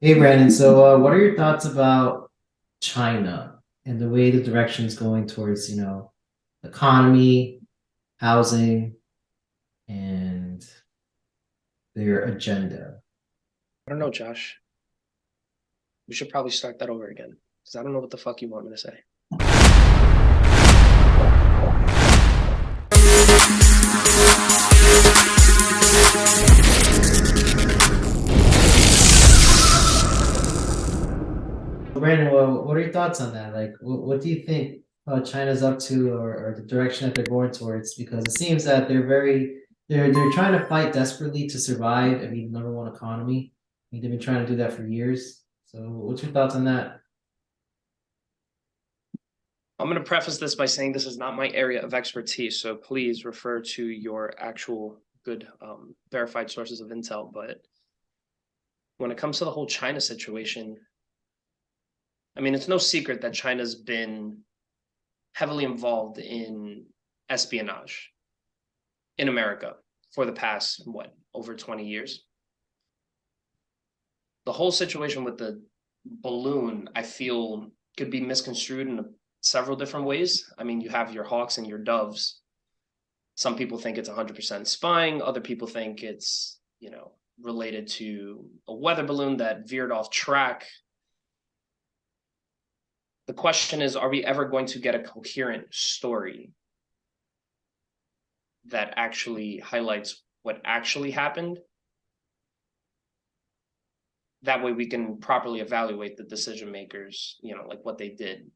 Hey Brandon, so what are your thoughts about China and the way the direction is going towards, economy, housing, and their agenda? I don't know, Josh. We should probably start that over again because I don't know what the fuck you want me to say. Brandon, well, what are your thoughts on that? Like, what do you think China's up to, or the direction that they're going towards? Because it seems that they're trying to fight desperately to survive. I mean, number one economy. I mean, they've been trying to do that for years. So, what's your thoughts on that? I'm going to preface this by saying this is not my area of expertise, so please refer to your actual good verified sources of intel. But when it comes to the whole China situation, I mean, it's no secret that China's been heavily involved in espionage in America for the past, what, over 20 years. The whole situation with the balloon, I feel, could be misconstrued in several different ways. I mean, you have your hawks and your doves. Some people think it's 100% spying. Other people think it's, related to a weather balloon that veered off track. The question is, are we ever going to get a coherent story that actually highlights what actually happened? That way we can properly evaluate the decision makers, like what they did.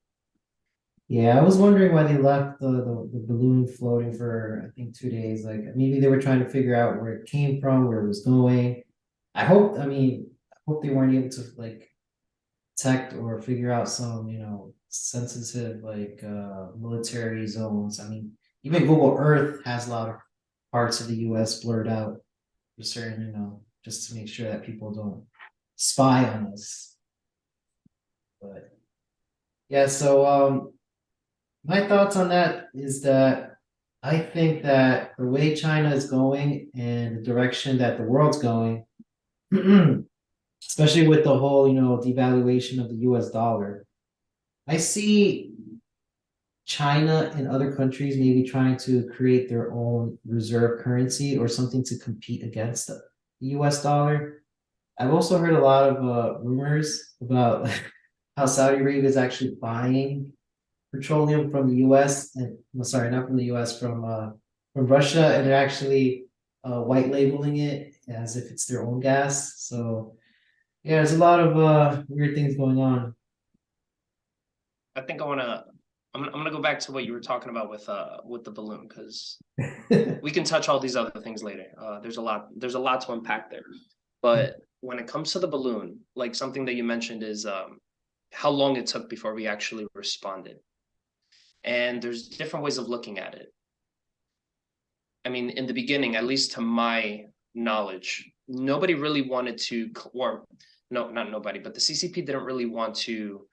Yeah, I was wondering why they left the balloon floating for I think 2 days. Like maybe they were trying to figure out where it came from, where it was going. I hope they weren't able to like detect or figure out some, sensitive like military zones. I mean, even Google Earth has a lot of parts of the US blurred out for certain, just to make sure that people don't spy on us. But yeah, so my thoughts on that is that I think that the way China is going and the direction that the world's going, especially with the whole, devaluation of the US dollar, I see China and other countries maybe trying to create their own reserve currency or something to compete against the US dollar. I've also heard a lot of rumors about how Saudi Arabia is actually buying petroleum from the U.S. and well, sorry, not from the U.S. From Russia, and they're actually white labeling it as if it's their own gas. So yeah, there's a lot of weird things going on. I think I'm gonna go back to what you were talking about with the balloon because we can touch all these other things later. There's a lot to unpack there. But when it comes to the balloon, like something that you mentioned is how long it took before we actually responded. And there's different ways of looking at it. I mean, in the beginning, at least to my knowledge, nobody really wanted to, or no, not nobody, but the CCP didn't really want to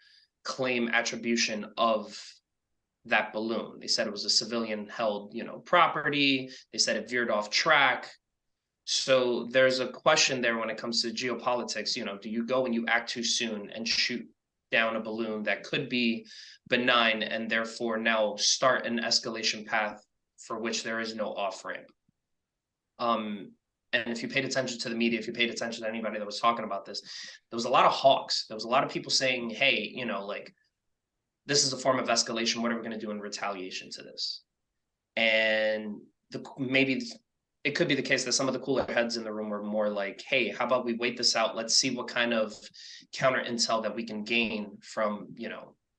claim attribution of that balloon. They said it was a civilian held, property. They said it veered off track. So there's a question there when it comes to geopolitics. Do you go and you act too soon and shoot down a balloon that could be benign and therefore now start an escalation path for which there is no off ramp? Um, and if you paid attention to the media, if you paid attention to anybody that was talking about this, there was a lot of hawks. There was a lot of people saying, hey, like this is a form of escalation. What are we going to do in retaliation to this? And maybe it could be the case that some of the cooler heads in the room were more like, hey, how about we wait this out? Let's see what kind of counter intel that we can gain from,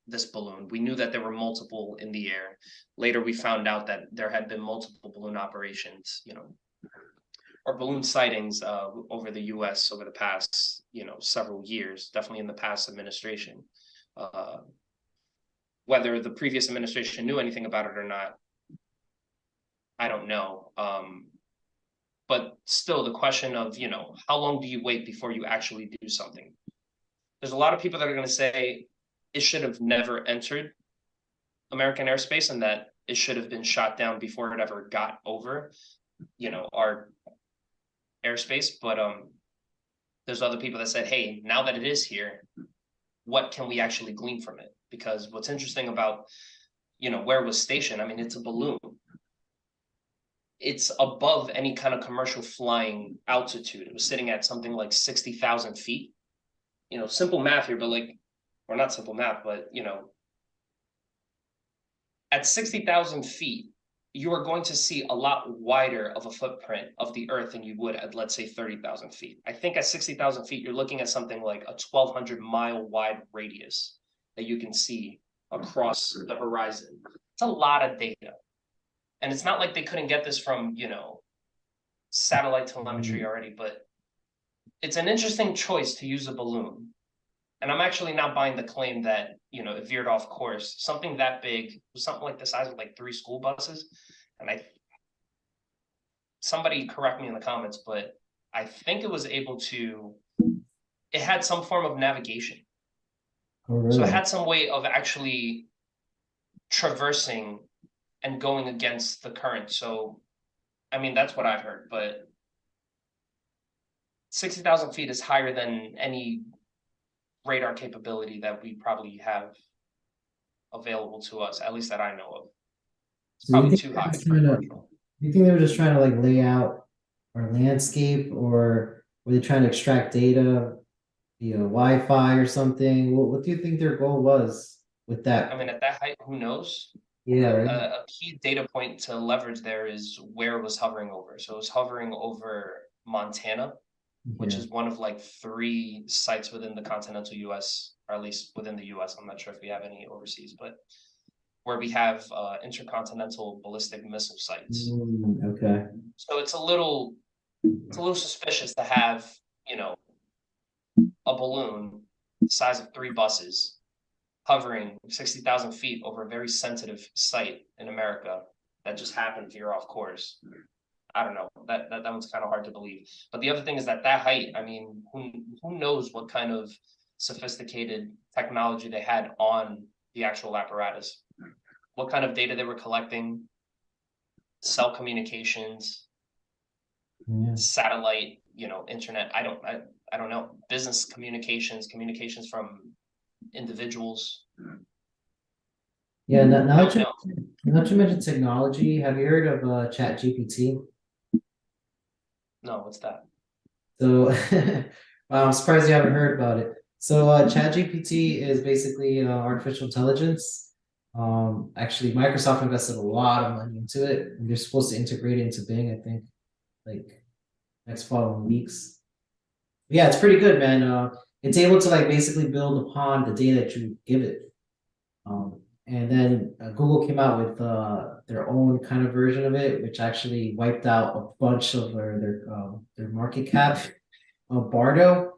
this balloon. We knew that there were multiple in the air. Later, we found out that there had been multiple balloon operations, or balloon sightings over the U.S. over the past, several years, definitely in the past administration. Uh, Whether the previous administration knew anything about it or not, I don't know. But still, the question of, how long do you wait before you actually do something? There's a lot of people that are going to say it should have never entered American airspace and that it should have been shot down before it ever got over, our airspace. But there's other people that said, hey, now that it is here, what can we actually glean from it? Because what's interesting about, where it was stationed, I mean, it's a balloon. It's above any kind of commercial flying altitude. It was sitting at something like 60,000 feet. Simple math here, but or not simple math, but at 60,000 feet, you are going to see a lot wider of a footprint of the earth than you would at, let's say, 30,000 feet. I think at 60,000 feet, you're looking at something like a 1,200-mile wide radius that you can see across the horizon. It's a lot of data. And it's not like they couldn't get this from, satellite telemetry already, but it's an interesting choice to use a balloon. And I'm actually not buying the claim that, it veered off course. Something that big, something like the size of like 3 school buses. And somebody correct me in the comments, but I think it was it had some form of navigation. Oh, really? So it had some way of actually traversing and going against the current. So, I mean, that's what I've heard, but 60,000 feet is higher than any radar capability that we probably have available to us, at least that I know of. It's So you probably think too they're high just for trying to, commercial. you think they were just trying to like lay out our landscape, or were they trying to extract data via Wi-Fi or something? What do you think their goal was with I that? mean, at that height, who knows? Yeah, But right. a key data point to leverage there is where it was hovering over. So it was hovering over Montana, which Yeah. is one of like 3 sites within the continental US, or at least within the US. I'm not sure if we have any overseas, but where we have intercontinental ballistic missile sites. Okay. So it's a little suspicious to have, a balloon the size of 3 buses hovering 60,000 feet over a very sensitive site in America that just happened to veer off course. I don't know. That one's kind of hard to believe. But the other thing is that height, I mean, who knows what kind of sophisticated technology they had on the actual apparatus? What kind of data they were collecting, cell communications, Yeah. satellite, internet. I don't know. Business communications from individuals. Yeah. I don't know. Now that you mentioned technology, have you heard of ChatGPT? No, what's that? So wow, I'm surprised you haven't heard about it. So ChatGPT is basically artificial intelligence. Actually, Microsoft invested a lot of money into it, and they're supposed to integrate it into Bing, I think, like next following weeks. Yeah, it's pretty good, man. It's able to like basically build upon the data that you give it. And then Google came out with their own kind of version of it, which actually wiped out a bunch of their market cap. Bardo,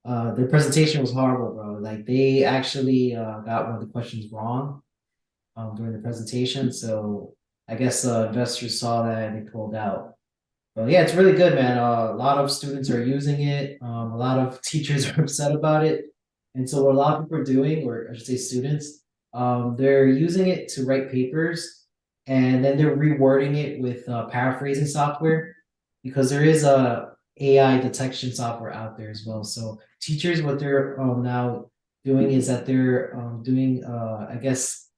their presentation was horrible, bro. Like they actually got one of the questions wrong during the presentation. So I guess investors saw that and they pulled out. But yeah, it's really good, man. A lot of students are using it. A lot of teachers are upset about it. And so what a lot of people are doing, or I should say students, they're using it to write papers, and then they're rewording it with paraphrasing software, because there is a AI detection software out there as well. So teachers, what they're now doing is that they're doing, I guess,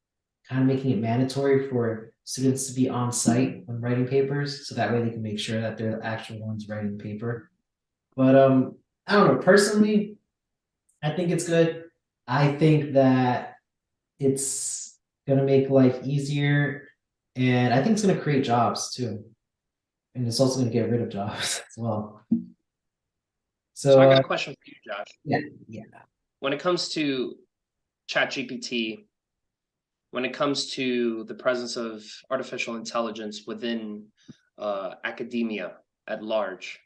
kind of making it mandatory for students to be on site when writing papers, so that way they can make sure that they're the actual ones writing the paper. But I don't know. Personally, I think it's good. I think that it's gonna make life easier, and I think it's gonna create jobs too, and it's also gonna get rid of jobs as well. So I So got a question for you, Josh. yeah, yeah. When it comes to ChatGPT, when it comes to the presence of artificial intelligence within academia at large,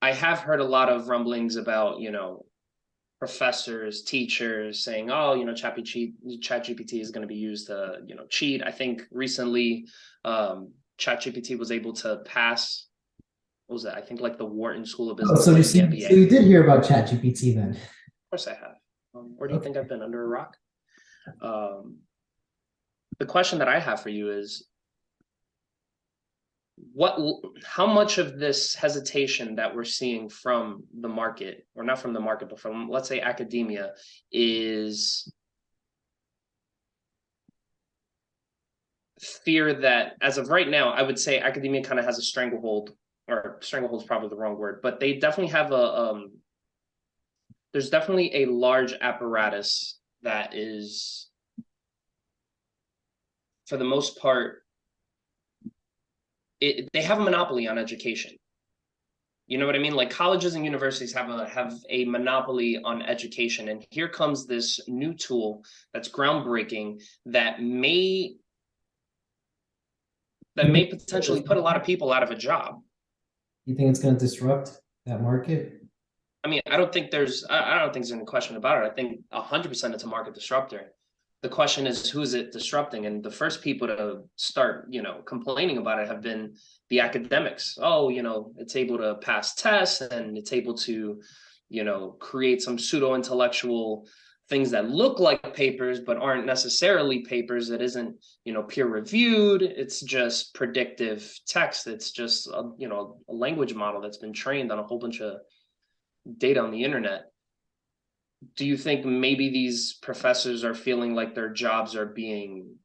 I have heard a lot of rumblings about, professors, teachers saying, "Oh, ChatGPT is going to be used to, cheat." I think recently, ChatGPT was able to pass. What was that? I think like the Wharton School of Oh, Business and the so MBA. you Of did hear about ChatGPT then? course, I have. Where do you think Okay. I've been, under a rock? The question that I have for you is, what how much of this hesitation that we're seeing from the market, or not from the market, but from, let's say, academia, is fear that, as of right now, I would say academia kind of has a stranglehold, or stranglehold is probably the wrong word, but they definitely have there's definitely a large apparatus that is, for the most part, they have a monopoly on education. You know what I mean? Like, colleges and universities have a monopoly on education, and here comes this new tool that's groundbreaking that may potentially put a lot of people out of a job. You think it's going to disrupt that market? I mean, I don't think there's any question about it. I think 100% it's a market disruptor. The question is, who is it disrupting? And the first people to start, complaining about it have been the academics. Oh, it's able to pass tests, and it's able to, create some pseudo intellectual things that look like papers but aren't necessarily papers. That isn't, peer reviewed. It's just predictive text. It's just a language model that's been trained on a whole bunch of data on the internet. Do you think maybe these professors are feeling like their jobs are being,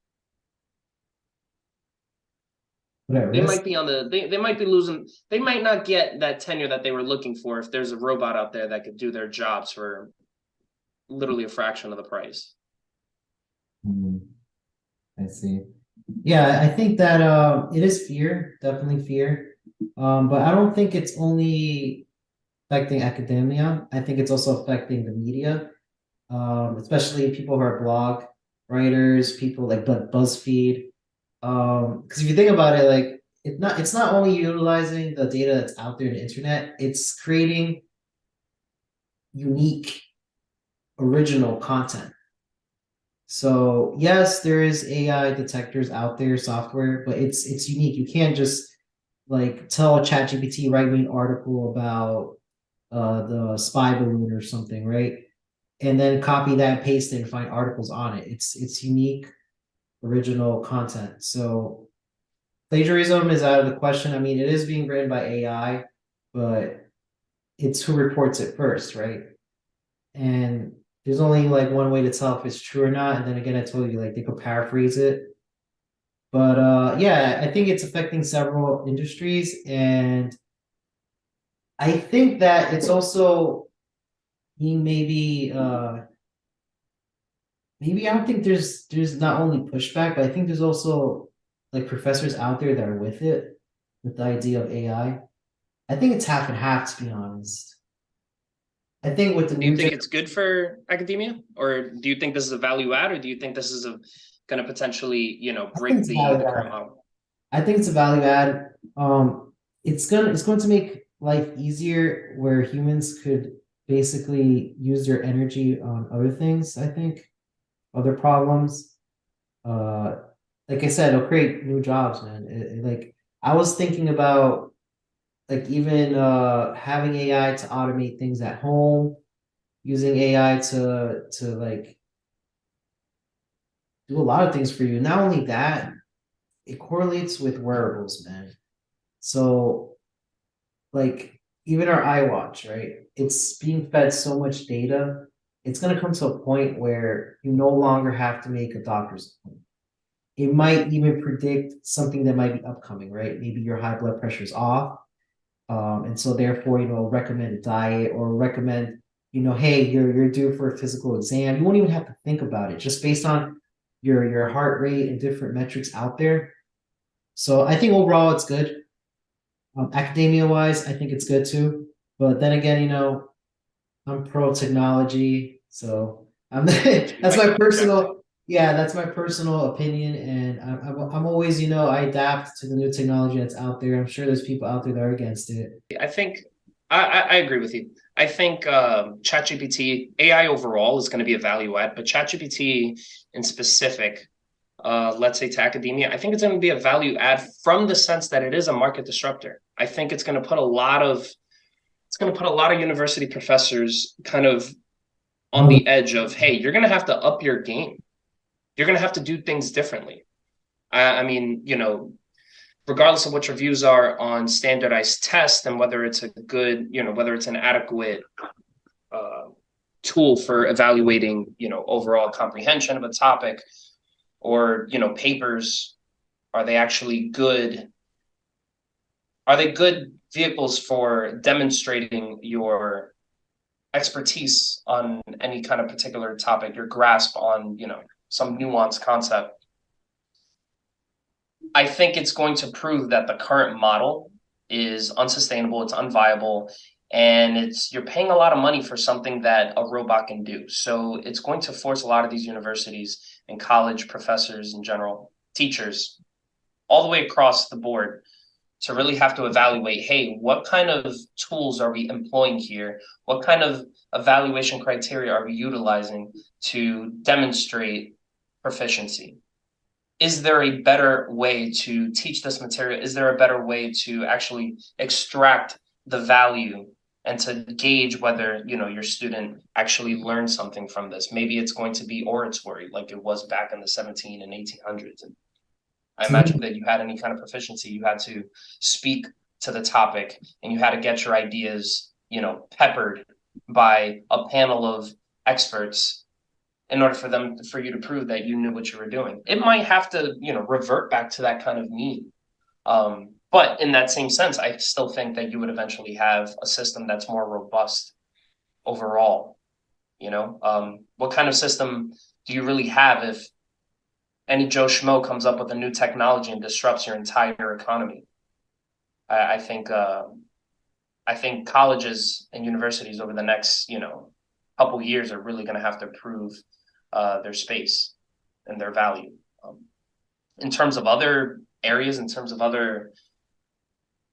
But at they risk? might be they might be losing, they might not get that tenure that they were looking for if there's a robot out there that could do their jobs for literally a fraction of the price? Hmm, I see. Yeah, I think that it is fear, definitely fear. But I don't think it's only affecting academia. I think it's also affecting the media, especially people who are blog writers, people like BuzzFeed. Because if you think about it, like it's not only utilizing the data that's out there in the internet, it's creating unique, original content. So yes, there is AI detectors out there, software, but it's unique. You can't just like tell ChatGPT write me an article about the spy balloon or something, right? And then copy that, paste it, and find articles on it. It's unique, original content. So plagiarism is out of the question. I mean, it is being written by AI, but it's who reports it first, right? And there's only like one way to tell if it's true or not. And then again, I told you like they could paraphrase it. But yeah, I think it's affecting several industries, and I think that it's also being maybe I don't think there's not only pushback, but I think there's also like professors out there that are with it, with the idea of AI. I think it's half and half, to be honest. I think with the Do you new think it's good for academia, or do you think this is a value add, or do you think this is going to potentially, I think break it's value the current add. model? I think it's a value add. It's going to make life easier where humans could basically use their energy on other things, I think, other problems. Uh, like I said, it'll create new jobs, man. Like I was thinking about like even having AI to automate things at home, using AI to like do a lot of things for you. Not only that, it correlates with wearables, man. So like even our iWatch, right? It's being fed so much data. It's gonna come to a point where you no longer have to make a doctor's appointment. It might even predict something that might be upcoming, right? Maybe your high blood pressure is off. And so therefore, recommend a diet or recommend, hey, you're due for a physical exam. You won't even have to think about it, just based on your heart rate and different metrics out there. So I think overall it's good. Academia wise, I think it's good too. But then again, I'm pro technology, so I'm You that's might my object. personal yeah, that's my personal opinion, and I'm always I adapt to the new technology that's out there. I'm sure there's people out there that are against it. I think I agree with you. I think ChatGPT AI overall is going to be a value add, but ChatGPT in specific, let's say to academia, I think it's going to be a value add from the sense that it is a market disruptor. I think it's going to put a lot of university professors kind of on Oh, the edge of, hey, you're going to have to up your game. You're going to have to do things differently. I mean, regardless of what your views are on standardized tests and whether it's a good, whether it's an adequate tool for evaluating, overall comprehension of a topic, or, papers, are they actually good? Are they good vehicles for demonstrating your expertise on any kind of particular topic, your grasp on, some nuanced concept? I think it's going to prove that the current model is unsustainable, it's unviable, and you're paying a lot of money for something that a robot can do. So it's going to force a lot of these universities and college professors in general, teachers, all the way across the board, to really have to evaluate, hey, what kind of tools are we employing here? What kind of evaluation criteria are we utilizing to demonstrate proficiency? Is there a better way to teach this material? Is there a better way to actually extract the value and to gauge whether, your student actually learned something from this? Maybe it's going to be oratory like it was back in the 17 and 1800s. And I imagine that you had any kind of proficiency, you had to speak to the topic and you had to get your ideas, peppered by a panel of experts in order for you to prove that you knew what you were doing. It might have to, revert back to that kind of mean. But in that same sense, I still think that you would eventually have a system that's more robust overall. What kind of system do you really have if any Joe Schmo comes up with a new technology and disrupts your entire economy? I think colleges and universities over the next, couple years are really going to have to prove their space and their value. In terms of other areas, in terms of other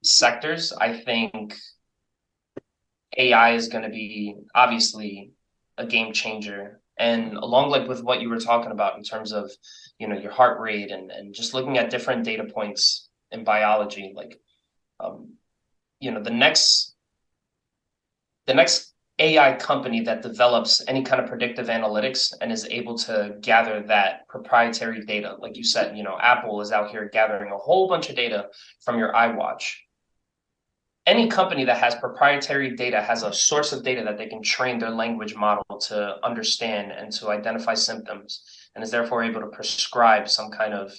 sectors, I think AI is going to be obviously a game changer. And along like with what you were talking about in terms of, your heart rate and just looking at different data points in biology, like, the next AI company that develops any kind of predictive analytics and is able to gather that proprietary data. Like you said, Apple is out here gathering a whole bunch of data from your iWatch. Any company that has proprietary data has a source of data that they can train their language model to understand and to identify symptoms, and is therefore able to prescribe some kind of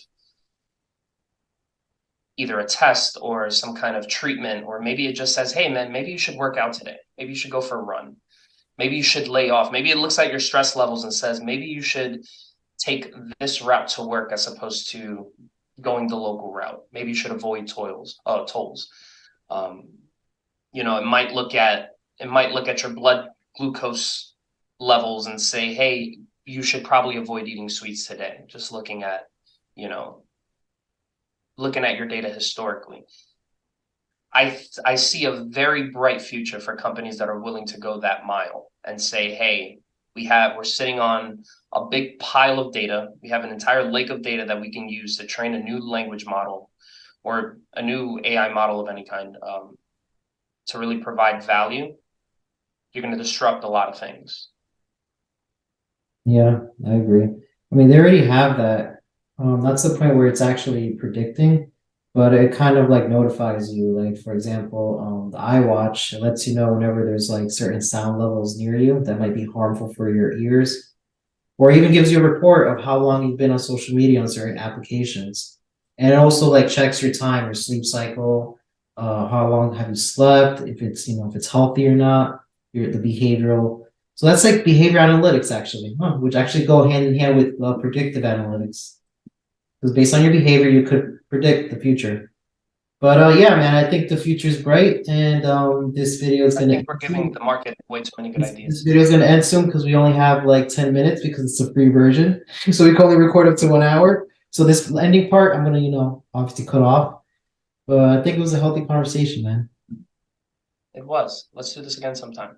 either a test or some kind of treatment, or maybe it just says, hey man, maybe you should work out today. Maybe you should go for a run. Maybe you should lay off. Maybe it looks at your stress levels and says, maybe you should take this route to work as opposed to going the local route. Maybe you should avoid tolls. It might look at your blood glucose levels and say, hey, you should probably avoid eating sweets today. Just looking at your data historically. I see a very bright future for companies that are willing to go that mile and say, hey, we're sitting on a big pile of data. We have an entire lake of data that we can use to train a new language model or a new AI model of any kind, to really provide value. You're going to disrupt a lot of things. Yeah, I agree. I mean, they already have that. That's the point where it's actually predicting, but it kind of like notifies you. Like, for example, the iWatch, it lets you know whenever there's like certain sound levels near you that might be harmful for your ears, or even gives you a report of how long you've been on social media on certain applications. And it also like checks your time, your sleep cycle, how long have you slept, if it's, if it's healthy or not, the behavioral. So that's like behavior analytics actually, which actually go hand in hand with predictive analytics. Because based on your behavior, you could predict the future. But yeah, man, I think the future is bright, and this video is I gonna. think we're giving the market way too many good This ideas. video is gonna end soon because we only have like 10 minutes because it's a free version, so we can only record up to 1 hour. So this ending part, I'm gonna, obviously cut off. But I think it was a healthy conversation, man. It was. Let's do this again sometime.